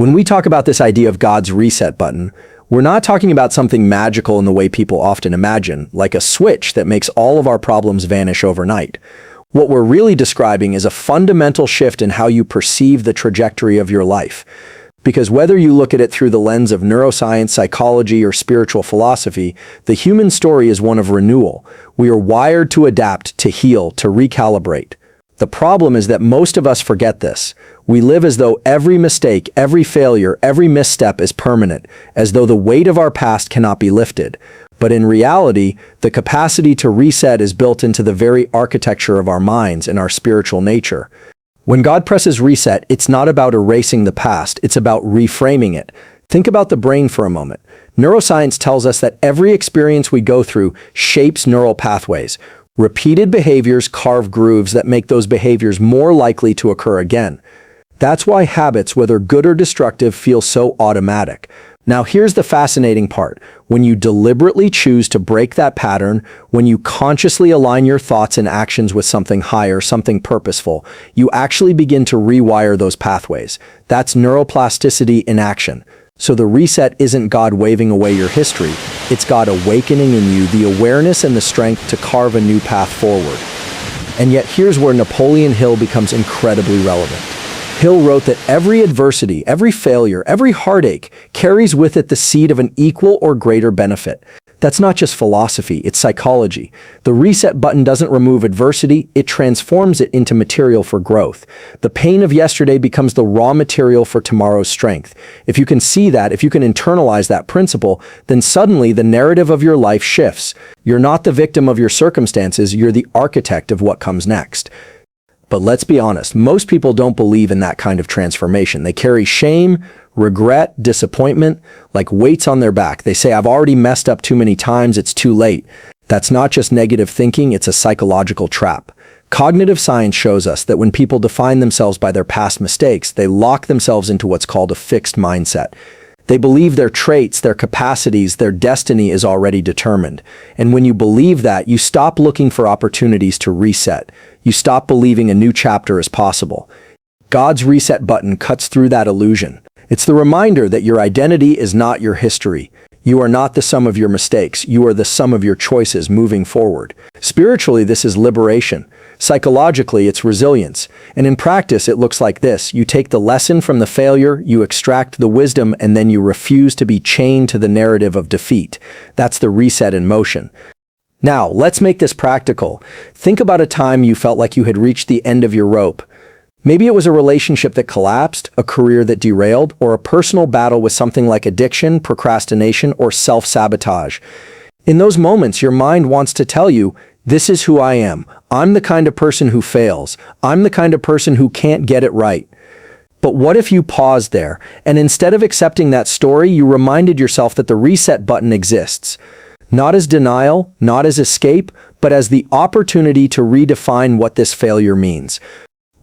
When we talk about this idea of God's reset button, we're not talking about something magical in the way people often imagine, like a switch that makes all of our problems vanish overnight. What we're really describing is a fundamental shift in how you perceive the trajectory of your life. Because whether you look at it through the lens of neuroscience, psychology, or spiritual philosophy, the human story is one of renewal. We are wired to adapt, to heal, to recalibrate. The problem is that most of us forget this. We live as though every mistake, every failure, every misstep is permanent, as though the weight of our past cannot be lifted. But in reality, the capacity to reset is built into the very architecture of our minds and our spiritual nature. When God presses reset, it's not about erasing the past, it's about reframing it. Think about the brain for a moment. Neuroscience tells us that every experience we go through shapes neural pathways. Repeated behaviors carve grooves that make those behaviors more likely to occur again. That's why habits, whether good or destructive, feel so automatic. Now here's the fascinating part. When you deliberately choose to break that pattern, when you consciously align your thoughts and actions with something higher, something purposeful, you actually begin to rewire those pathways. That's neuroplasticity in action. So the reset isn't God waving away your history, it's God awakening in you the awareness and the strength to carve a new path forward. And yet here's where Napoleon Hill becomes incredibly relevant. Hill wrote that every adversity, every failure, every heartache carries with it the seed of an equal or greater benefit. That's not just philosophy, it's psychology. The reset button doesn't remove adversity, it transforms it into material for growth. The pain of yesterday becomes the raw material for tomorrow's strength. If you can see that, if you can internalize that principle, then suddenly the narrative of your life shifts. You're not the victim of your circumstances, you're the architect of what comes next. But let's be honest, most people don't believe in that kind of transformation. They carry shame, regret, disappointment, like weights on their back. They say, I've already messed up too many times, it's too late. That's not just negative thinking, it's a psychological trap. Cognitive science shows us that when people define themselves by their past mistakes, they lock themselves into what's called a fixed mindset. They believe their traits, their capacities, their destiny is already determined. And when you believe that, you stop looking for opportunities to reset. You stop believing a new chapter is possible. God's reset button cuts through that illusion. It's the reminder that your identity is not your history. You are not the sum of your mistakes. You are the sum of your choices moving forward. Spiritually, this is liberation. Psychologically, it's resilience. And in practice, it looks like this. You take the lesson from the failure, you extract the wisdom, and then you refuse to be chained to the narrative of defeat. That's the reset in motion. Now, let's make this practical. Think about a time you felt like you had reached the end of your rope. Maybe it was a relationship that collapsed, a career that derailed, or a personal battle with something like addiction, procrastination, or self-sabotage. In those moments, your mind wants to tell you, this is who I am. I'm the kind of person who fails. I'm the kind of person who can't get it right. But what if you paused there, and instead of accepting that story, you reminded yourself that the reset button exists? Not as denial, not as escape, but as the opportunity to redefine what this failure means.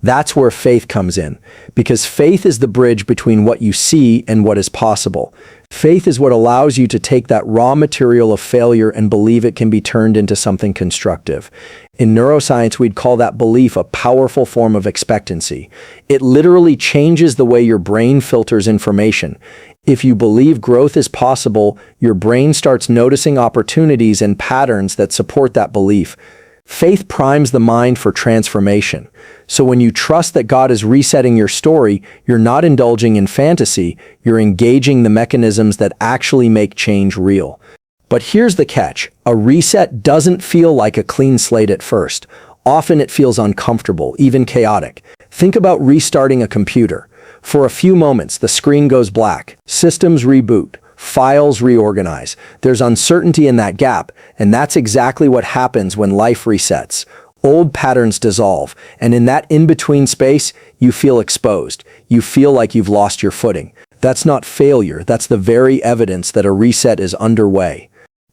That's where faith comes in, because faith is the bridge between what you see and what is possible. Faith is what allows you to take that raw material of failure and believe it can be turned into something constructive. In neuroscience, we'd call that belief a powerful form of expectancy. It literally changes the way your brain filters information. If you believe growth is possible, your brain starts noticing opportunities and patterns that support that belief. Faith primes the mind for transformation. So when you trust that God is resetting your story, you're not indulging in fantasy, you're engaging the mechanisms that actually make change real. But here's the catch. A reset doesn't feel like a clean slate at first. Often it feels uncomfortable, even chaotic. Think about restarting a computer. For a few moments, the screen goes black, systems reboot, files reorganize. There's uncertainty in that gap, and that's exactly what happens when life resets. Old patterns dissolve, and in that in-between space, you feel exposed. You feel like you've lost your footing. That's not failure, that's the very evidence that a reset is underway.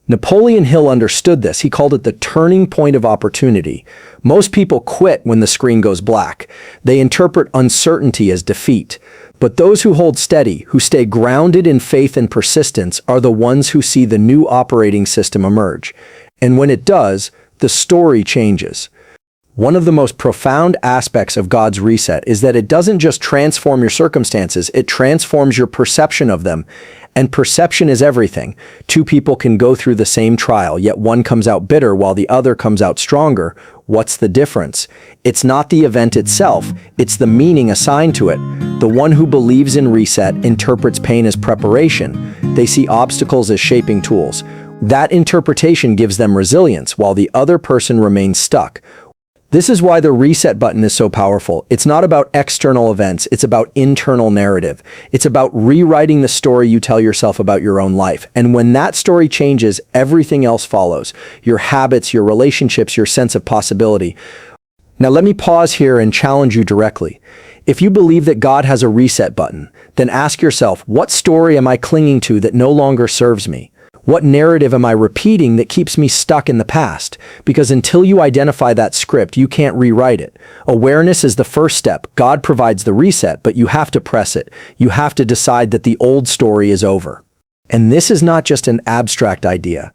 Napoleon Hill understood this. He called it the turning point of opportunity. Most people quit when the screen goes black. They interpret uncertainty as defeat. But those who hold steady, who stay grounded in faith and persistence, are the ones who see the new operating system emerge. And when it does, the story changes. One of the most profound aspects of God's reset is that it doesn't just transform your circumstances, it transforms your perception of them. And perception is everything. Two people can go through the same trial, yet one comes out bitter while the other comes out stronger. What's the difference? It's not the event itself, it's the meaning assigned to it. The one who believes in reset interprets pain as preparation. They see obstacles as shaping tools. That interpretation gives them resilience, while the other person remains stuck. This is why the reset button is so powerful. It's not about external events, it's about internal narrative. It's about rewriting the story you tell yourself about your own life. And when that story changes, everything else follows. Your habits, your relationships, your sense of possibility. Now let me pause here and challenge you directly. If you believe that God has a reset button, then ask yourself, what story am I clinging to that no longer serves me? What narrative am I repeating that keeps me stuck in the past? Because until you identify that script, you can't rewrite it. Awareness is the first step. God provides the reset, but you have to press it. You have to decide that the old story is over. And this is not just an abstract idea.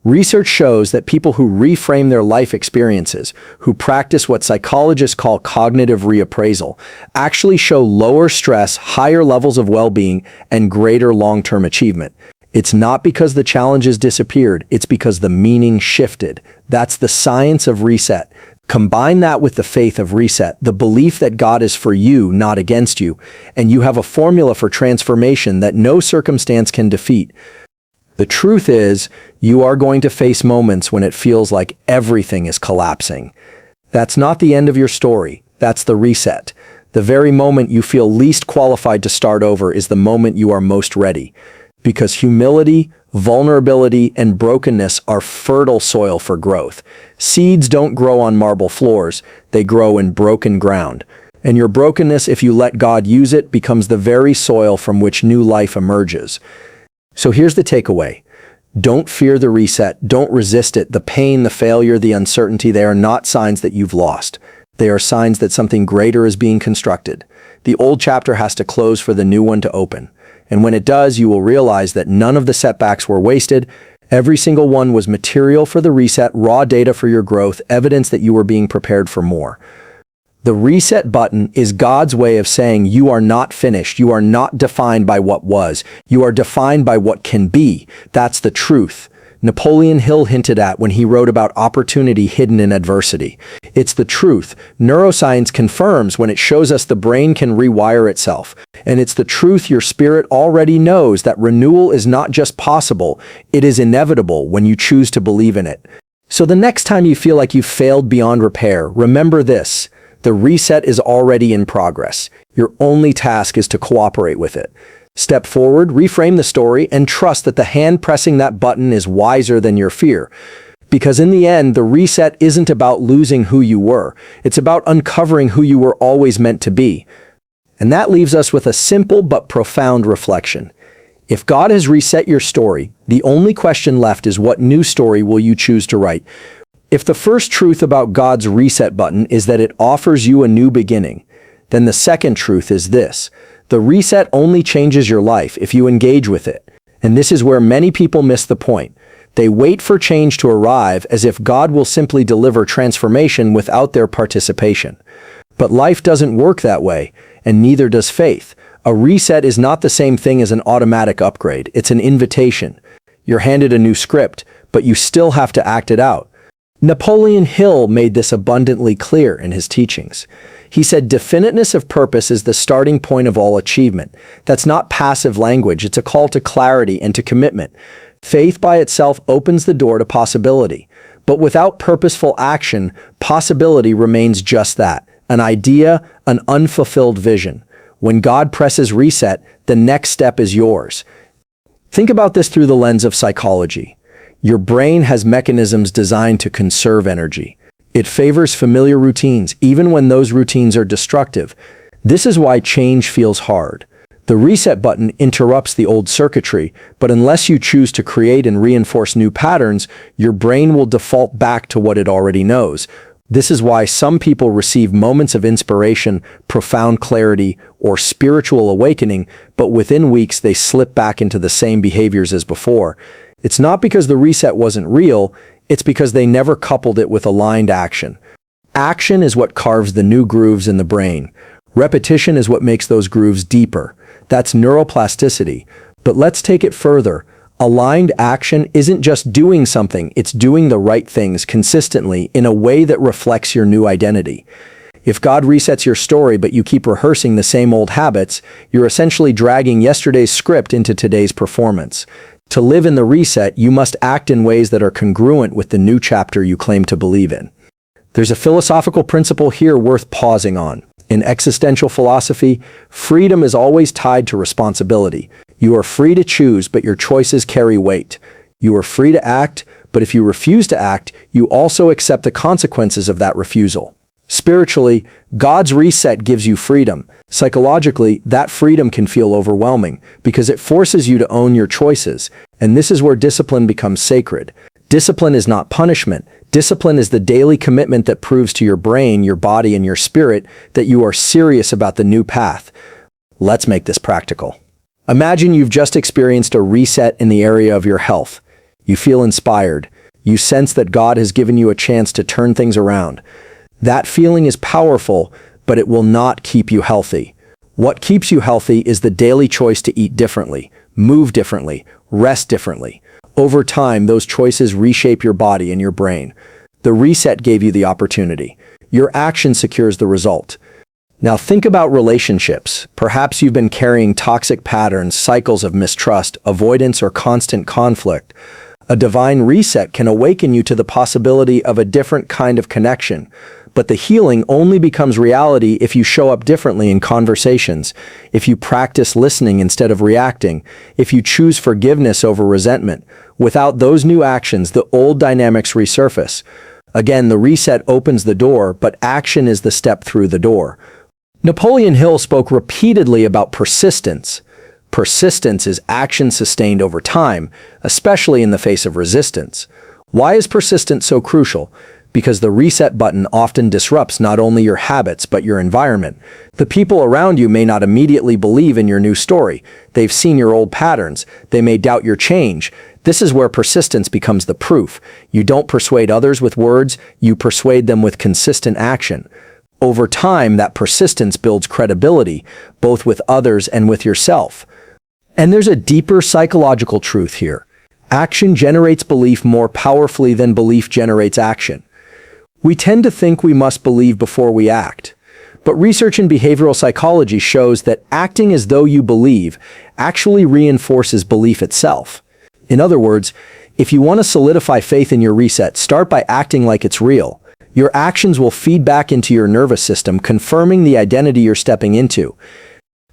Research shows that people who reframe their life experiences, who practice what psychologists call cognitive reappraisal, actually show lower stress, higher levels of well-being, and greater long-term achievement. It's not because the challenges disappeared, it's because the meaning shifted. That's the science of reset. Combine that with the faith of reset, the belief that God is for you, not against you, and you have a formula for transformation that no circumstance can defeat. The truth is, you are going to face moments when it feels like everything is collapsing. That's not the end of your story, that's the reset. The very moment you feel least qualified to start over is the moment you are most ready. Because humility, vulnerability, and brokenness are fertile soil for growth. Seeds don't grow on marble floors, they grow in broken ground. And your brokenness, if you let God use it, becomes the very soil from which new life emerges. So here's the takeaway. Don't fear the reset, don't resist it. The pain, the failure, the uncertainty, they are not signs that you've lost. They are signs that something greater is being constructed. The old chapter has to close for the new one to open. And when it does, you will realize that none of the setbacks were wasted. Every single one was material for the reset, raw data for your growth, evidence that you were being prepared for more. The reset button is God's way of saying you are not finished. You are not defined by what was. You are defined by what can be. That's the truth. Napoleon Hill hinted at when he wrote about opportunity hidden in adversity. It's the truth. Neuroscience confirms when it shows us the brain can rewire itself. And it's the truth your spirit already knows that renewal is not just possible, it is inevitable when you choose to believe in it. So the next time you feel like you've failed beyond repair, remember this. The reset is already in progress. Your only task is to cooperate with it. Step forward, reframe the story, and trust that the hand pressing that button is wiser than your fear. Because in the end, the reset isn't about losing who you were. It's about uncovering who you were always meant to be. And that leaves us with a simple but profound reflection. If God has reset your story, the only question left is what new story will you choose to write? If the first truth about God's reset button is that it offers you a new beginning, then the second truth is this. The reset only changes your life if you engage with it. And this is where many people miss the point. They wait for change to arrive as if God will simply deliver transformation without their participation. But life doesn't work that way, and neither does faith. A reset is not the same thing as an automatic upgrade. It's an invitation. You're handed a new script, but you still have to act it out. Napoleon Hill made this abundantly clear in his teachings. He said, definiteness of purpose is the starting point of all achievement. That's not passive language, it's a call to clarity and to commitment. Faith by itself opens the door to possibility. But without purposeful action, possibility remains just that, an idea, an unfulfilled vision. When God presses reset, the next step is yours. Think about this through the lens of psychology. Your brain has mechanisms designed to conserve energy. It favors familiar routines, even when those routines are destructive. This is why change feels hard. The reset button interrupts the old circuitry, but unless you choose to create and reinforce new patterns, your brain will default back to what it already knows. This is why some people receive moments of inspiration, profound clarity, or spiritual awakening, but within weeks they slip back into the same behaviors as before. It's not because the reset wasn't real, it's because they never coupled it with aligned action. Action is what carves the new grooves in the brain. Repetition is what makes those grooves deeper. That's neuroplasticity. But let's take it further. Aligned action isn't just doing something, it's doing the right things consistently in a way that reflects your new identity. If God resets your story but you keep rehearsing the same old habits, you're essentially dragging yesterday's script into today's performance. To live in the reset, you must act in ways that are congruent with the new chapter you claim to believe in. There's a philosophical principle here worth pausing on. In existential philosophy, freedom is always tied to responsibility. You are free to choose, but your choices carry weight. You are free to act, but if you refuse to act, you also accept the consequences of that refusal. Spiritually, God's reset gives you freedom. Psychologically, that freedom can feel overwhelming because it forces you to own your choices, and this is where discipline becomes sacred. Discipline is not punishment. Discipline is the daily commitment that proves to your brain, your body, and your spirit that you are serious about the new path. Let's make this practical. Imagine you've just experienced a reset in the area of your health. You feel inspired. You sense that God has given you a chance to turn things around. That feeling is powerful, but it will not keep you healthy. What keeps you healthy is the daily choice to eat differently, move differently, rest differently. Over time, those choices reshape your body and your brain. The reset gave you the opportunity. Your action secures the result. Now think about relationships. Perhaps you've been carrying toxic patterns, cycles of mistrust, avoidance, or constant conflict. A divine reset can awaken you to the possibility of a different kind of connection. But the healing only becomes reality if you show up differently in conversations, if you practice listening instead of reacting, if you choose forgiveness over resentment. Without those new actions, the old dynamics resurface. Again, the reset opens the door, but action is the step through the door. Napoleon Hill spoke repeatedly about persistence. Persistence is action sustained over time, especially in the face of resistance. Why is persistence so crucial? Because the reset button often disrupts not only your habits but your environment. The people around you may not immediately believe in your new story. They've seen your old patterns. They may doubt your change. This is where persistence becomes the proof. You don't persuade others with words, you persuade them with consistent action. Over time, that persistence builds credibility, both with others and with yourself. And there's a deeper psychological truth here. Action generates belief more powerfully than belief generates action. We tend to think we must believe before we act. But research in behavioral psychology shows that acting as though you believe actually reinforces belief itself. In other words, if you want to solidify faith in your reset, start by acting like it's real. Your actions will feed back into your nervous system, confirming the identity you're stepping into.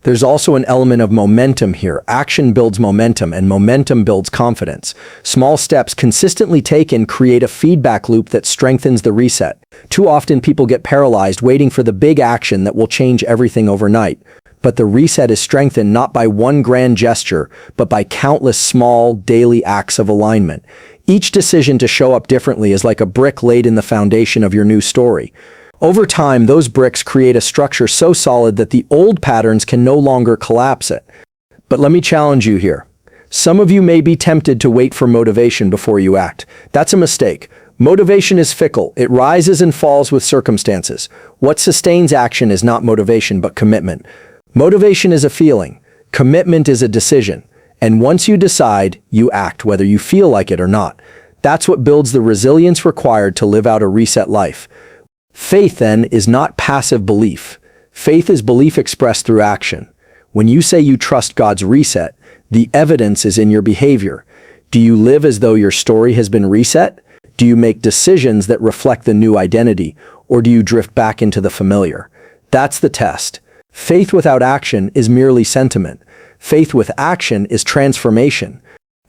There's also an element of momentum here. Action builds momentum, and momentum builds confidence. Small steps consistently taken create a feedback loop that strengthens the reset. Too often people get paralyzed waiting for the big action that will change everything overnight. But the reset is strengthened not by one grand gesture, but by countless small, daily acts of alignment. Each decision to show up differently is like a brick laid in the foundation of your new story. Over time, those bricks create a structure so solid that the old patterns can no longer collapse it. But let me challenge you here. Some of you may be tempted to wait for motivation before you act. That's a mistake. Motivation is fickle. It rises and falls with circumstances. What sustains action is not motivation, but commitment. Motivation is a feeling. Commitment is a decision. And once you decide, you act, whether you feel like it or not. That's what builds the resilience required to live out a reset life. Faith, then, is not passive belief. Faith is belief expressed through action. When you say you trust God's reset, the evidence is in your behavior. Do you live as though your story has been reset? Do you make decisions that reflect the new identity, or do you drift back into the familiar? That's the test. Faith without action is merely sentiment. Faith with action is transformation.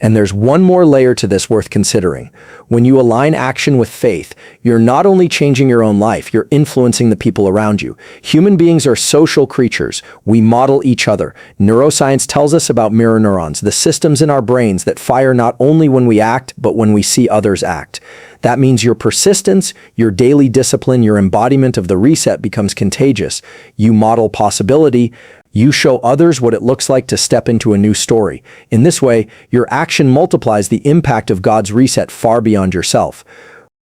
And there's one more layer to this worth considering. When you align action with faith, you're not only changing your own life, you're influencing the people around you. Human beings are social creatures. We model each other. Neuroscience tells us about mirror neurons, the systems in our brains that fire not only when we act, but when we see others act. That means your persistence, your daily discipline, your embodiment of the reset becomes contagious. You model possibility. You show others what it looks like to step into a new story. In this way, your action multiplies the impact of God's reset far beyond yourself.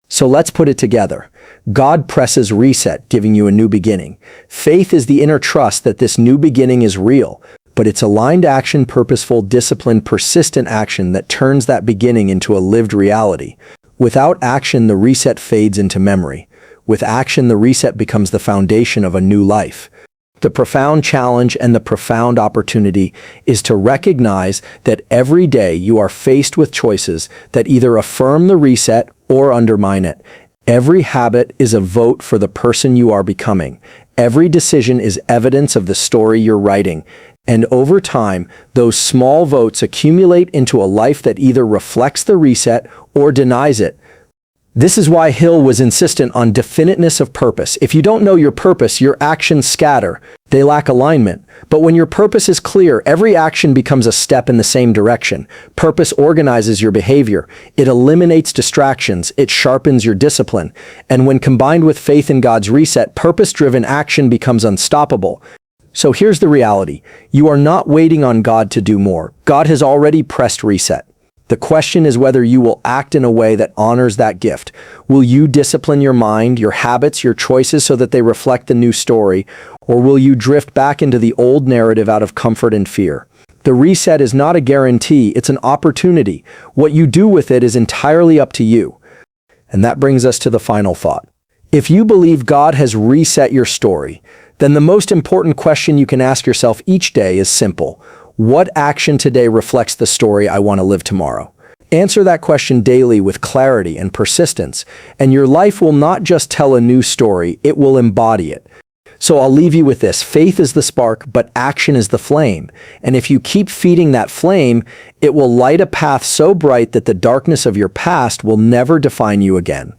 So let's put it together. God presses reset, giving you a new beginning. Faith is the inner trust that this new beginning is real, but it's aligned action, purposeful, disciplined, persistent action that turns that beginning into a lived reality. Without action, the reset fades into memory. With action, the reset becomes the foundation of a new life. The profound challenge and the profound opportunity is to recognize that every day you are faced with choices that either affirm the reset or undermine it. Every habit is a vote for the person you are becoming. Every decision is evidence of the story you're writing. And over time, those small votes accumulate into a life that either reflects the reset or denies it. This is why Hill was insistent on definiteness of purpose. If you don't know your purpose, your actions scatter. They lack alignment. But when your purpose is clear, every action becomes a step in the same direction. Purpose organizes your behavior. It eliminates distractions. It sharpens your discipline. And when combined with faith in God's reset, purpose-driven action becomes unstoppable. So here's the reality. You are not waiting on God to do more. God has already pressed reset. The question is whether you will act in a way that honors that gift. Will you discipline your mind, your habits, your choices so that they reflect the new story, or will you drift back into the old narrative out of comfort and fear? The reset is not a guarantee, it's an opportunity. What you do with it is entirely up to you. And that brings us to the final thought. If you believe God has reset your story, then the most important question you can ask yourself each day is simple. What action today reflects the story I want to live tomorrow? Answer that question daily with clarity and persistence, and your life will not just tell a new story, it will embody it. So I'll leave you with this. Faith is the spark, but action is the flame. And if you keep feeding that flame, it will light a path so bright that the darkness of your past will never define you again.